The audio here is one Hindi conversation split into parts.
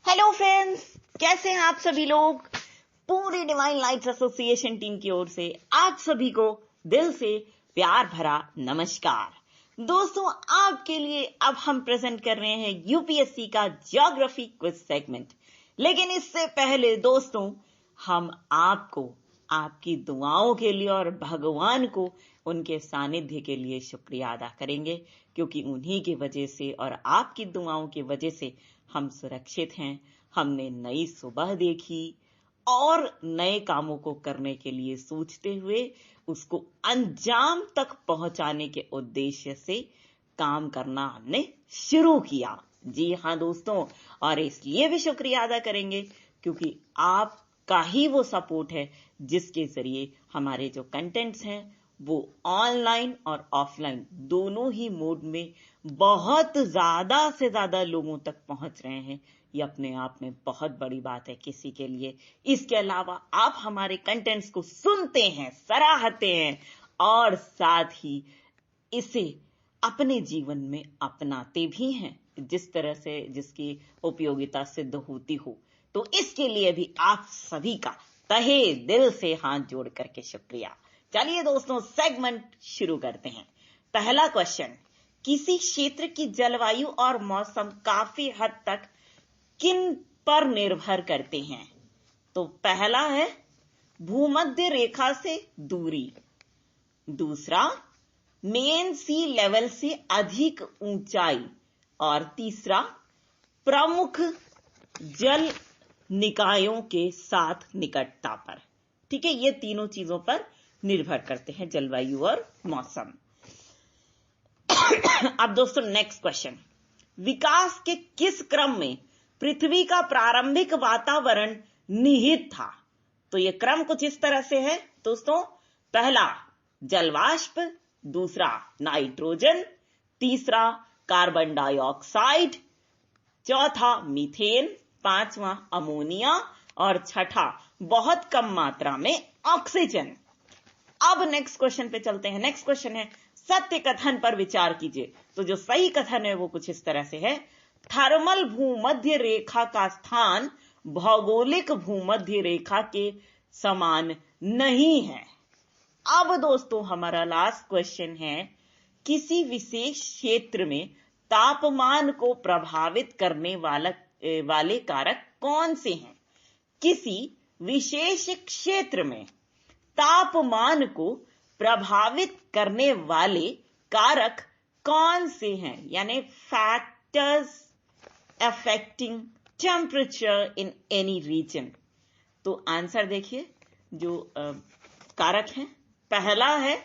हेलो फ्रेंड्स, कैसे हैं आप सभी लोग। पूरी डिवाइन लाइट्स एसोसिएशन टीम की ओर से आप सभी को दिल से प्यार भरा नमस्कार। दोस्तों, आपके लिए अब हम प्रेजेंट कर रहे हैं यूपीएससी का ज्योग्राफी क्विज सेगमेंट। लेकिन इससे पहले दोस्तों, हम आपको आपकी दुआओं के लिए और भगवान को उनके सानिध्य के लिए शुक्रिया अदा करेंगे, क्योंकि उन्हीं की वजह से और आपकी दुआओं की वजह से हम सुरक्षित हैं। हमने नई सुबह देखी और नए कामों को करने के लिए सोचते हुए उसको अंजाम तक पहुंचाने के उद्देश्य से काम करना हमने शुरू किया। जी हाँ दोस्तों, और इसलिए भी शुक्रिया अदा करेंगे क्योंकि आपका ही वो सपोर्ट है जिसके जरिए हमारे जो कंटेंट्स हैं वो ऑनलाइन और ऑफलाइन दोनों ही मोड में बहुत ज्यादा से ज्यादा लोगों तक पहुंच रहे हैं। ये अपने आप में बहुत बड़ी बात है किसी के लिए। इसके अलावा आप हमारे कंटेंट्स को सुनते हैं, सराहते हैं और साथ ही इसे अपने जीवन में अपनाते भी हैं, जिस तरह से जिसकी उपयोगिता सिद्ध होती हो। तो इसके लिए भी आप सभी का तहे दिल से हाथ जोड़ करके शुक्रिया। चलिए दोस्तों, सेगमेंट शुरू करते हैं। पहला क्वेश्चन, किसी क्षेत्र की जलवायु और मौसम काफी हद तक किन पर निर्भर करते हैं? तो पहला है भूमध्य रेखा से दूरी, दूसरा मेन सी लेवल से अधिक ऊंचाई, और तीसरा प्रमुख जल निकायों के साथ निकटता पर। ठीक है, ये तीनों चीजों पर निर्भर करते हैं, जलवायु और मौसम। अब दोस्तों नेक्स्ट क्वेश्चन, विकास के किस क्रम में पृथ्वी का प्रारंभिक वातावरण निहित था? तो ये क्रम कुछ इस तरह से है दोस्तों। पहला जलवाष्प, दूसरा नाइट्रोजन, तीसरा कार्बन डाइऑक्साइड, चौथा मीथेन, पांचवा अमोनिया और छठा बहुत कम मात्रा में ऑक्सीजन। अब नेक्स्ट क्वेश्चन पे चलते हैं। नेक्स्ट क्वेश्चन है सत्य कथन पर विचार कीजिए। तो जो सही कथन है वो कुछ इस तरह से है, थर्मल भूमध्य रेखा का स्थान भौगोलिक भूमध्य रेखा के समान नहीं है। अब दोस्तों हमारा लास्ट क्वेश्चन है, किसी विशेष क्षेत्र में तापमान को प्रभावित करने वाले कारक कौन से हैं? किसी विशेष क्षेत्र में तापमान को प्रभावित करने वाले कारक कौन से हैं, यानी factors affecting temperature in any region. तो आंसर देखिए, जो कारक हैं, पहला है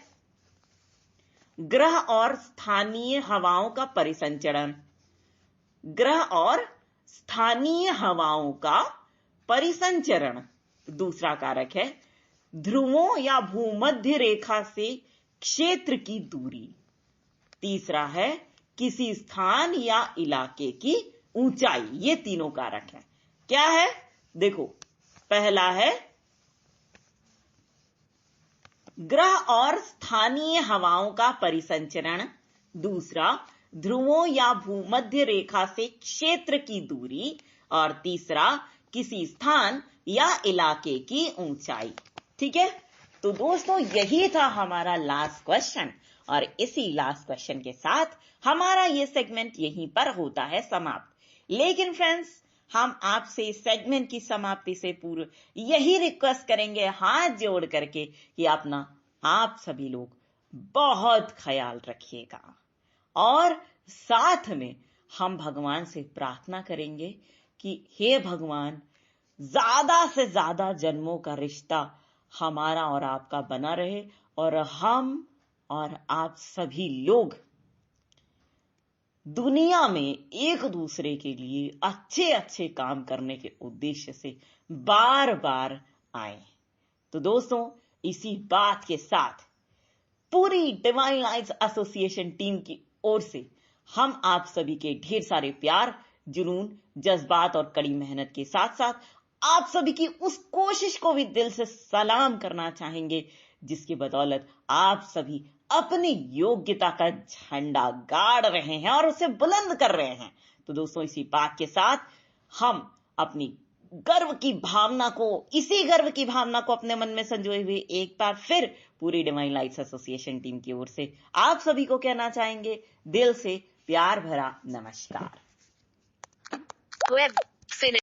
ग्रह और स्थानीय हवाओं का परिसंचरण। ग्रह और स्थानीय हवाओं का परिसंचरण। दूसरा कारक है ध्रुवों या भूमध्य रेखा से क्षेत्र की दूरी। तीसरा है किसी स्थान या इलाके की ऊंचाई। ये तीनों कारक हैं। क्या है देखो, पहला है ग्रह और स्थानीय हवाओं का परिसंचरण, दूसरा ध्रुवों या भूमध्य रेखा से क्षेत्र की दूरी, और तीसरा किसी स्थान या इलाके की ऊंचाई। ठीक है, तो दोस्तों यही था हमारा लास्ट क्वेश्चन, और इसी लास्ट क्वेश्चन के साथ हमारा ये सेगमेंट यहीं पर होता है समाप्त। लेकिन फ्रेंड्स, हम आपसे इस सेगमेंट की समाप्ति से पूर्व यही रिक्वेस्ट करेंगे हाथ जोड़ करके कि अपना आप सभी लोग बहुत ख्याल रखिएगा, और साथ में हम भगवान से प्रार्थना करेंगे कि हे भगवान, ज्यादा से ज्यादा जन्मों का रिश्ता हमारा और आपका बना रहे, और हम और आप सभी लोग दुनिया में एक दूसरे के लिए अच्छे अच्छे काम करने के उद्देश्य से बार बार आए। तो दोस्तों, इसी बात के साथ पूरी डिवाइन लाइट्स एसोसिएशन टीम की ओर से हम आप सभी के ढेर सारे प्यार, जुनून, जज्बात और कड़ी मेहनत के साथ साथ आप सभी की उस कोशिश को भी दिल से सलाम करना चाहेंगे जिसकी बदौलत आप सभी अपनी योग्यता का झंडा गाड़ रहे हैं और उसे बुलंद कर रहे हैं। तो दोस्तों, इसी बात के साथ हम अपनी गर्व की भावना को, इसी गर्व की भावना को अपने मन में संजोए हुए एक बार फिर पूरी डिवाइन लाइट्स एसोसिएशन टीम की ओर से आप सभी को कहना चाहेंगे दिल से प्यार भरा नमस्कार।